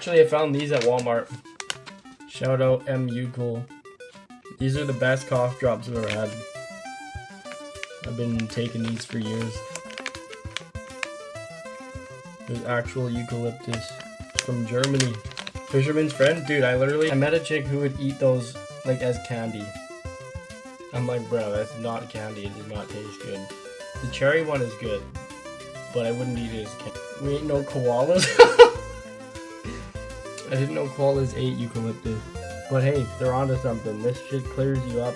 Actually, I found these at Walmart. Shout out M. Eucal. These are the best cough drops I've ever had. I've been taking these for years. There's actual eucalyptus from Germany. Fisherman's friend? Dude, I met a chick who would eat those like as candy. I'm like, bro, that's not candy. It does not taste good. The cherry one is good, but I wouldn't eat it as candy. We ain't no koalas. I didn't know koalas ate eucalyptus. But hey, they're onto something. This shit clears you up.